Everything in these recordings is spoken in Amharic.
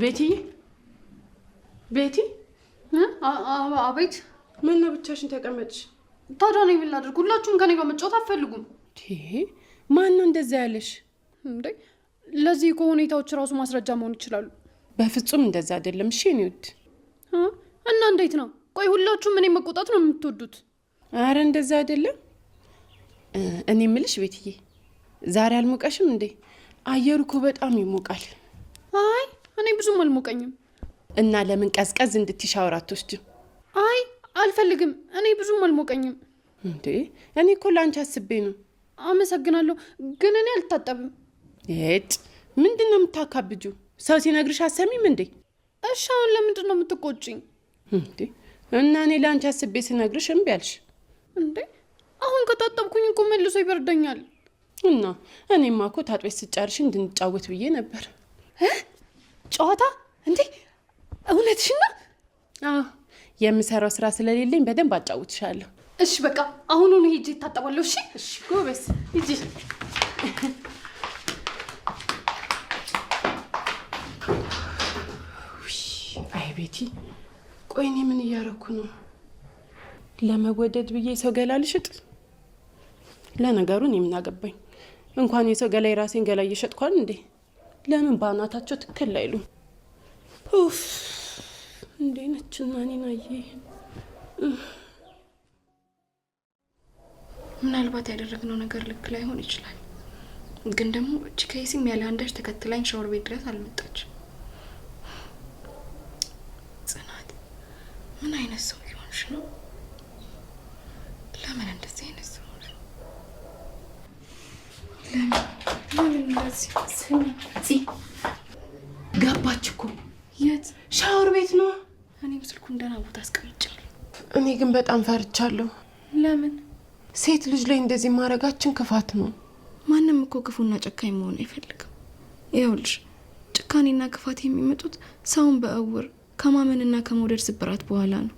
ቤቲ አቤት። ምን ነው ብቻሽን ተቀመጥሽ? ታዲያ ነው ምን ላድርግ? ሁላችሁም ከኔ ጋር መጫወት አትፈልጉም? ማን ነው እንደዛ ያለሽ? እንዴ ለዚህ እኮ ሁኔታዎች ራሱ ማስረጃ መሆን ይችላሉ። በፍጹም እንደዛ አይደለም። እሺ እኔ ውድ እና እንዴት ነው? ቆይ ሁላችሁም እኔ መቆጣት ነው የምትወዱት? አረ እንደዛ አይደለም። እኔ የምልሽ ቤትዬ ዛሬ አልሞቀሽም እንዴ? አየሩ እኮ በጣም ይሞቃል። አይ እኔ ብዙም አልሞቀኝም። እና ለምን ቀዝቀዝ እንድትሻወር አትወስጂም? አይ አልፈልግም። እኔ ብዙም አልሞቀኝም። እንዴ እኔ እኮ ላንቺ አስቤ ነው። አመሰግናለሁ፣ ግን እኔ አልታጠብም። እጭ ምንድነው የምታካብጁ? ሰው ሲነግርሽ አሰሚም እንዴ? እሺ አሁን ለምንድን ነው የምትቆጪኝ? እንዴ እና እኔ ላንቺ አስቤ ስነግርሽ እምቢ አልሽ እንዴ? አሁን ከታጠብኩኝ እኮ መልሶ ይበርደኛል። እና እኔማ እኮ ታጥበሽ ስጨርሽ እንድንጫወት ብዬ ነበር። ጨዋታ እንዴ? እውነትሽና? አዎ የምሰራው ስራ ስለሌለኝ በደንብ አጫውትሻለሁ። እሺ በቃ አሁኑኑ ሄጄ እታጠባለሁ። እሺ እሺ ጎበዝ ሂጂ። አይ ቤቲ ቆይ እኔ ምን እያደረኩ ነው? ለመወደድ ብዬ ሰው ገላ ልሽጥ? ለነገሩ እኔ ምን አገባኝ? እንኳን የሰው ገላ የራሴን ገላ እየሸጥኳል እንዴ? ለምን ባናታቸው ትክክል አይሉም? ኡፍ እንዴ ነችና እኔናዬ። ምናልባት ያደረግነው ነገር ልክ ላይሆን ይችላል፣ ግን ደግሞ እቺ ከይሲም ያለ አንዳች ተከትላኝ ሻወር ቤት ድረስ አልመጣች። ጽናት ምን አይነት ሰው ይሆንሽ ነው? ለምን እንደዚህ አይነት ሰው ሆንሽ? ለምን እንደዚህ ስሚ ገባች እኮ። የት? ሻወር ቤት ነው። እኔም ስልኩን ደህና ቦታ አስቀምጫለሁ። እኔ ግን በጣም ፈርቻለሁ። ለምን? ሴት ልጅ ላይ እንደዚህ ማድረጋችን ክፋት ነው። ማንም እኮ ክፉና ጨካኝ መሆን አይፈልግም። ይኸውልሽ ጭካኔና ክፋት የሚመጡት ሰውን በእውር ከማመንና ከመውደድ ስብራት በኋላ ነው።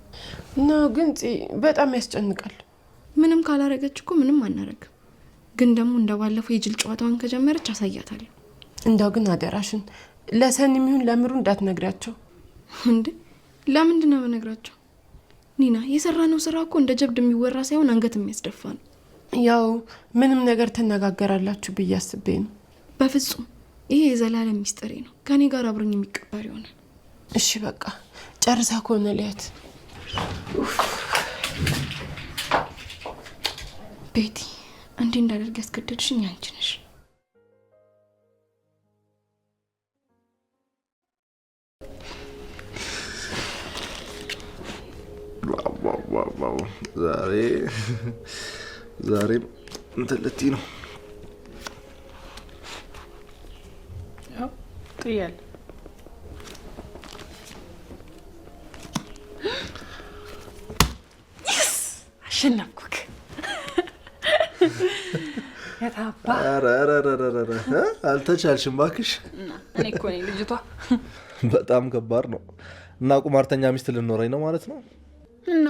ነው ግን በጣም ያስጨንቃል። ምንም ካላረገች እኮ ምንም አናረግም። ግን ደግሞ እንደባለፈው የጅል ጨዋታዋን ከጀመረች አሳያታለሁ። እንደው ግን አደራሽን ለሰን የሚሆን ለምሩ እንዳትነግራቸው። እንዴ ለምንድን ነው የምነግራቸው? ኒና የሰራነው ስራ እኮ እንደ ጀብድ የሚወራ ሳይሆን አንገት የሚያስደፋ ነው። ያው ምንም ነገር ትነጋገራላችሁ ብዬ አስቤ ነው። በፍጹም ይሄ የዘላለም ሚስጥሬ ነው። ከኔ ጋር አብሮኝ የሚቀበር ይሆናል። እሺ በቃ ጨርሳ ከሆነ ሊያት። ቤቲ እንዲህ እንዳደርግ ያስገደድሽኝ አንቺ ነሽ። ዛሬም እንትን ልትይ ነው? ያው ጥያል አሸነፍኩክ። የታባ አልተቻልሽም እባክሽ። እኔ እኮ ነኝ ልጅቷ። በጣም ከባድ ነው። እና ቁማርተኛ ሚስት ልኖረኝ ነው ማለት ነው? እና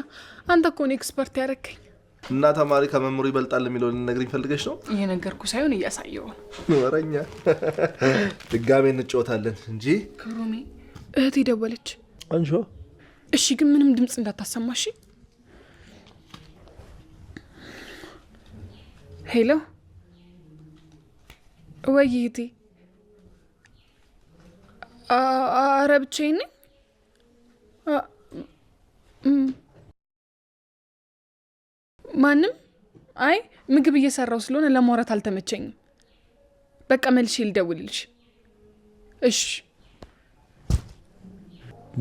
አንተ እኮ ነው ኤክስፐርት ያደረከኝ። እና ተማሪ ከመምሩ ይበልጣል የሚለውን ልነግሪኝ ፈልገሽ ነው? እየነገርኩ ሳይሆን እያሳየው ነው። ወረኛ ድጋሜ እንጫወታለን እንጂ። ክሩሜ እህቴ ደወለች። አንቺ? እሺ ግን ምንም ድምጽ እንዳታሰማሽ። ሄሎ ወይ እህቴ። ኧረ ብቻዬን ነኝ። ማንም? አይ ምግብ እየሰራው ስለሆነ ለማውራት አልተመቸኝም። በቃ መልሼ ልደውልልሽ። እሺ።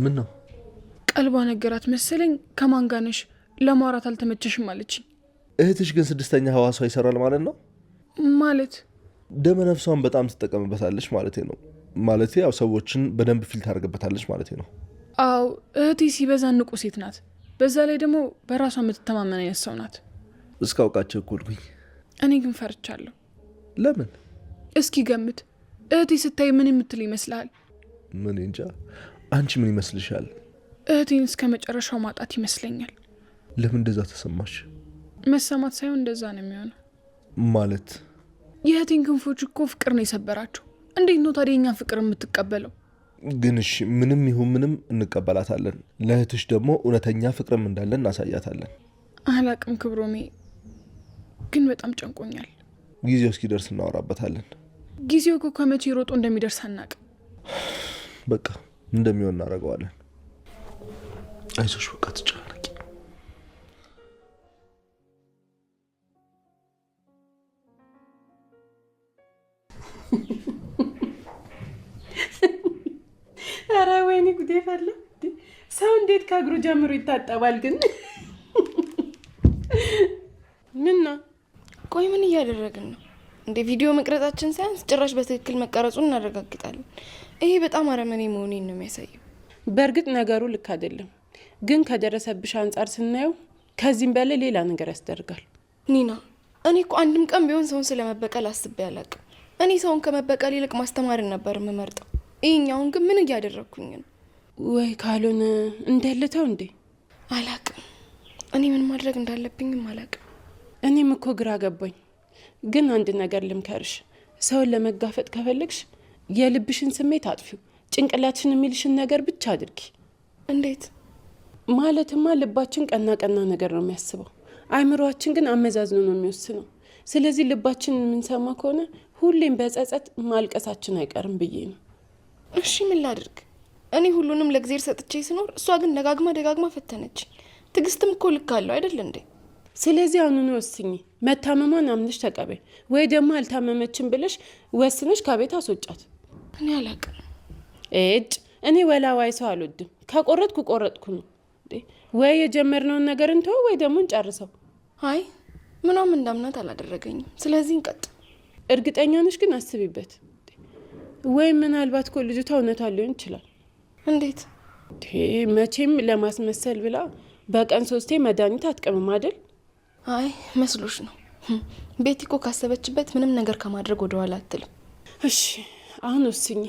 ምን ነው? ቀልቧ ነገራት መሰለኝ። ከማን ጋር ነሽ? ለማውራት አልተመቸሽም አለችኝ። እህትሽ ግን ስድስተኛ ህዋሷ ይሰራል ማለት ነው? ማለት ደመ ነፍሷን በጣም ትጠቀምበታለች ማለት ነው። ማለት ያው ሰዎችን በደንብ ፊል ታደርግበታለች ማለት ነው። አዎ እህቴ ሲበዛ ንቁ ሴት ናት። በዛ ላይ ደግሞ በራሷ የምትተማመን አይነት ሰው ናት። እስካውቃቸው እኮልኩኝ። እኔ ግን ፈርቻለሁ። ለምን? እስኪ ገምት። እህቴ ስታይ ምን የምትል ይመስልሃል? ምን እንጃ። አንቺ ምን ይመስልሻል? እህቴን እስከ መጨረሻው ማጣት ይመስለኛል። ለምን እንደዛ ተሰማሽ? መሰማት ሳይሆን እንደዛ ነው የሚሆነው። ማለት የእህቴን ክንፎች እኮ ፍቅር ነው የሰበራቸው። እንዴት ነው ታዲያ የኛን ፍቅር የምትቀበለው? ግን እሺ ምንም ይሁን ምንም እንቀበላታለን። ለእህትሽ ደግሞ እውነተኛ ፍቅርም እንዳለን እናሳያታለን። አላቅም ክብሮሜ፣ ግን በጣም ጨንቆኛል። ጊዜው እስኪደርስ እናወራበታለን። ጊዜው እኮ ከመቼ ሮጦ እንደሚደርስ አናቅም። በቃ እንደሚሆን እናደርገዋለን። አይዞሽ በቃ ትጨናነቂ። ኧረ ወይኔ ጉዴ ፈላ። ሰው እንዴት ከእግሩ ጀምሮ ይታጠባል ግን? ምን ነው? ቆይ ምን እያደረግን ነው እንዴ? ቪዲዮ መቅረጻችን ሳያንስ ጭራሽ በትክክል መቀረጹን እናረጋግጣለን። ይሄ በጣም አረመኔ መሆኔን ነው የሚያሳየው። በእርግጥ ነገሩ ልክ አይደለም፣ ግን ከደረሰብሽ አንጻር ስናየው ከዚህም በላይ ሌላ ነገር ያስደርጋል። ኒና፣ እኔ እኮ አንድም ቀን ቢሆን ሰውን ስለመበቀል አስቤ አላቅም። እኔ ሰውን ከመበቀል ይልቅ ማስተማርን ነበር የምመርጠው። ይህኛውን ግን ምን እያደረግኩኝ ነው? ወይ ካልሆነ እንደልተው እንዴ? አላቅም። እኔ ምን ማድረግ እንዳለብኝም አላቅም። እኔም እኮ ግራ ገባኝ። ግን አንድ ነገር ልምከርሽ፣ ሰውን ለመጋፈጥ ከፈለግሽ የልብሽን ስሜት አጥፊው፣ ጭንቅላትሽን የሚልሽን ነገር ብቻ አድርጊ። እንዴት ማለትማ ልባችን ቀና ቀና ነገር ነው የሚያስበው፣ አይምሮአችን ግን አመዛዝኖ ነው የሚወስነው። ስለዚህ ልባችን የምንሰማ ከሆነ ሁሌም በጸጸት ማልቀሳችን አይቀርም ብዬ ነው። እሺ ምን ላድርግ? እኔ ሁሉንም ለእግዚአብሔር ሰጥቼ ስኖር፣ እሷ ግን ደጋግማ ፈተነች። ትዕግስትም እኮ ልክ አለው አይደል እንዴ? ስለዚህ አሁኑኑ ወስኝ። መታመሟን አምነሽ ተቀበይ፣ ወይ ደግሞ አልታመመችም ብለሽ ወስነሽ ከቤት አስወጫት። እኔ አላቅም። እኔ ወላዋይ ሰው አልወድም። ከቆረጥኩ ቆረጥኩ ነው። ወይ የጀመርነውን ነገር እንተው ወይ ደግሞ እንጨርሰው። አይ ምኗም እንዳምናት አላደረገኝም። ስለዚህ እንቀጥ። እርግጠኛ ነሽ ግን? አስቢበት። ወይ ምናልባት እኮ ልጅቷ እውነቷ ሊሆን ይችላል። እንዴት? መቼም ለማስመሰል ብላ በቀን 3 መድኃኒት አትቀምም አይደል? አይ መስሎሽ ነው። ቤቲ እኮ ካሰበችበት ምንም ነገር ከማድረግ ወደ ኋላ አትልም። እሺ አሁን ወስኝ።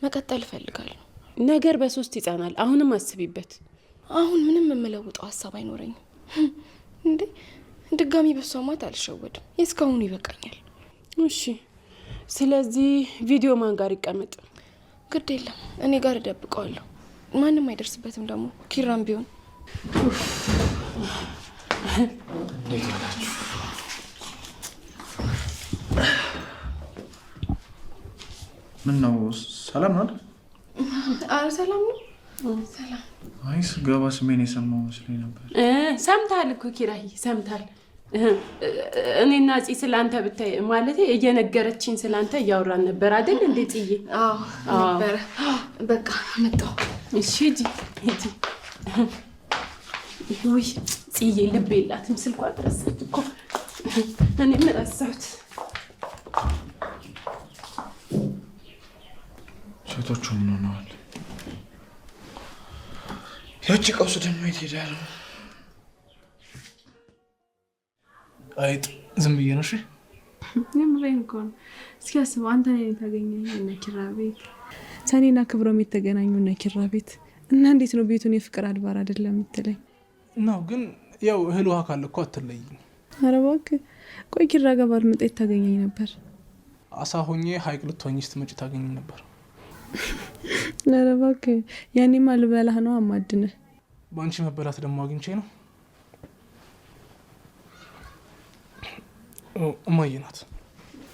መቀጠል እፈልጋለሁ። ነገር በ3 ይጸናል። አሁንም አስቢበት። አሁን ምንም የምለውጠው ሀሳብ አይኖረኝም። እንዴ ድጋሚ በሷ ማት አልሸወድም። የእስካሁኑ ይበቃኛል። እሺ ስለዚህ ቪዲዮ ማን ጋር ይቀመጥ? ግድ የለም እኔ ጋር እደብቀዋለሁ። ማንም አይደርስበትም። ደግሞ ኪራም ቢሆን እንዴት ዋላችሁ? ምን ነው ሰላም ነው አይደል? አረ ሰላም ነው። ሰላም። አይ ስገባ ስሜን የሰማው መስሎኝ ነበር። ሰምታል እኮ ኪራይ ሰምታል። እኔና ጽ ስላንተ ብታይ ማለት እየነገረችኝ ስላንተ እያወራን ነበር አይደል እንዴ ጽዬ? አዎ ነበር። በቃ መጣሁ። እሺ ሂጂ። ውይ ጽዬ ልብ የላትም፣ ስልኳ አትረሳች እኮ። እኔም ረሳሁት። ሴቶቹ ምን ሆነዋል? ያቺ ቀውስ ደግሞ የት ሄዳል? አይጥ ዝም ብዬ ነው። እሺ የምሬን እኮ ነው። እስኪ አስበው፣ አንተ ነህ የተገኘኝ እነ ኪራ ቤት፣ ሰኔና ክብሮም የተገናኙ እነ ኪራ ቤት እና እንዴት ነው ቤቱን የፍቅር አድባር አይደለም የምትለኝ? ነው ግን ያው እህል ውሃ ካለ እኮ አትለይኝ። ኧረ እባክህ ቆይ ኪራ ጋር ባልመጣ ታገኘኝ ነበር። አሳ ሆኜ ሀይቅ ልትሆኝ ስትመጪ ታገኘኝ ነበር። ኧረ እባክህ ያኔማ ልበላህ ነው አማድነህ። በአንቺ መበላት ደግሞ አግኝቼ ነው። እማዬ ናት።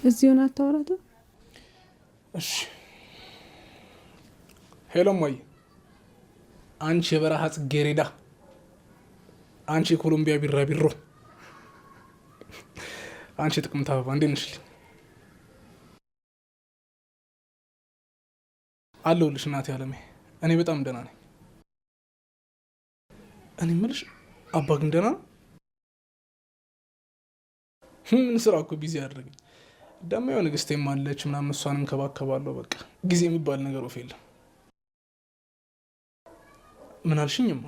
እዚህ ሆነ አታወራታ? እሺ ሄሎ እማዬ፣ አንቺ የበረሃ ጽጌረዳ፣ አንቺ የኮሎምቢያ ቢራቢሮ፣ አንቺ ጥቅምት አበባ እንዴት ነሽልኝ? አለሁልሽ እናቴ አለሜ፣ እኔ በጣም ደህና ነኝ። እኔ የምልሽ አባ ግን ደህና ነው? ምን ስራ እኮ ቢዚ ያደረገኝ ደግሞ ያው ንግስቴም አለች ምናምን፣ እሷን እንከባከባለሁ። በቃ ጊዜ የሚባል ነገር ወፍ የለም። ምን አልሽኝማ?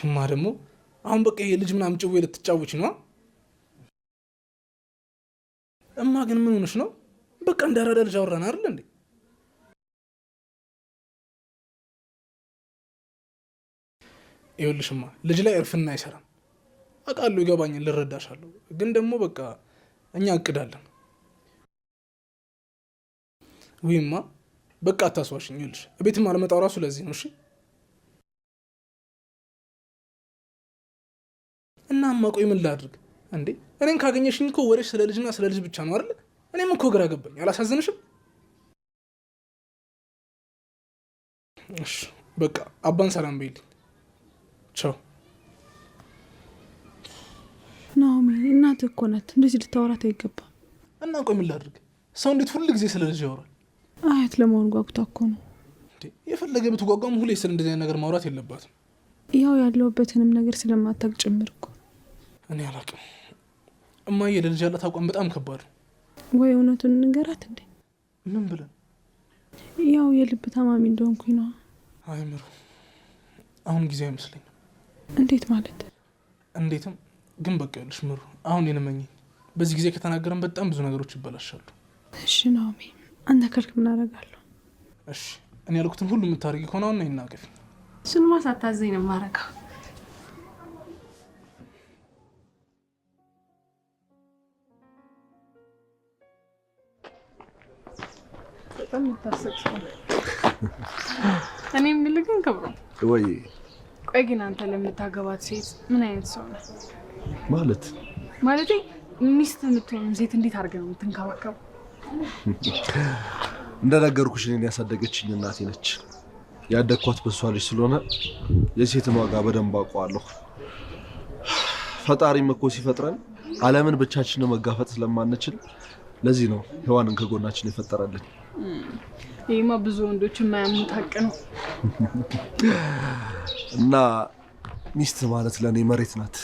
እማ ደግሞ አሁን በቃ ይሄ ልጅ ምናምን ጭዌ ልትጫወች ነው? እማ ግን ምን ሆነሽ ነው? በቃ እንዳራዳ ልጅ አወራን አይደል እንዴ? ይኸውልሽማ ልጅ ላይ እርፍና አይሰራም። አውቃለሁ፣ ይገባኛል፣ ልረዳሻለሁ። ግን ደግሞ በቃ እኛ እቅዳለን። ወይማ በቃ አታስዋሽኝ። ይኸውልሽ ቤትም አልመጣው ራሱ ለዚህ ነው። እሺ እና ቆይ ምን ላድርግ እንዴ? እኔን ካገኘሽኝ እኮ ወሬሽ ስለ ልጅና ስለ ልጅ ብቻ ነው አይደል? እኔም እኮ ግራ ገባኝ። አላሳዝንሽም? እሺ በቃ አባን ሰላም በይልኝ። ቻው። ናኦሚ እናትህ እኮ ናት፣ እንደዚህ ልታወራት አይገባም። እና ቆይ ምን ላድርግ? ሰው እንዴት ሁሉ ጊዜ ስለ ልጅ ያወራል? አያት ለመሆን ጓጉታ እኮ ነው። የፈለገ ብትጓጓም ሁሌ ስለ እንደዚህ ነገር ማውራት የለባትም። ያው ያለውበትንም ነገር ስለማታውቅ ጭምር እኮ። እኔ አላውቅም። እማዬ ለልጅ ያላት አቋም በጣም ከባድ ነው። ወይ እውነቱን እንገራት እንዴ? ምን ብለን? ያው የልብ ታማሚ እንደሆንኩኝ ነው። አይ ምሩ፣ አሁን ጊዜ አይመስለኝም። እንዴት ማለት? እንዴትም ግን በቃ ያለሽ ምሩ፣ አሁን የነመኝ በዚህ ጊዜ ከተናገረን በጣም ብዙ ነገሮች ይበላሻሉ። እሺ ናኦሚ፣ አንተ ካልክ ምን አደርጋለሁ? እሺ እኔ ያልኩትን ሁሉ የምታደርጊ ከሆነ አሁን ይናገፍ። እሱንማ ሳታዘኝ ነው የማደርገው። በጣም የምታስቅ ሰው። እኔ የምልህ ግን ክብሩ፣ ወይ ቆይ ግን አንተ ለምታገባት ሴት ምን አይነት ሰው ነው? ማለቴ ሚስት የምትሆን ሴት እንዴት አድርገህ ነው የምትንከባከበው? እንደነገርኩሽ እኔን ያሳደገችኝ እናቴ ነች። ያደግኳት በሷ ልጅ ስለሆነ የሴትን ዋጋ በደንብ አውቀዋለሁ። ፈጣሪም እኮ ሲፈጥረን ዓለምን ብቻችንን መጋፈጥ ስለማንችል ለዚህ ነው ሔዋንን ከጎናችን የፈጠረልን። ይሄማ ብዙ ወንዶች የማያምኑት ሀቅ ነው። እና ሚስት ማለት ለእኔ መሬት ናት።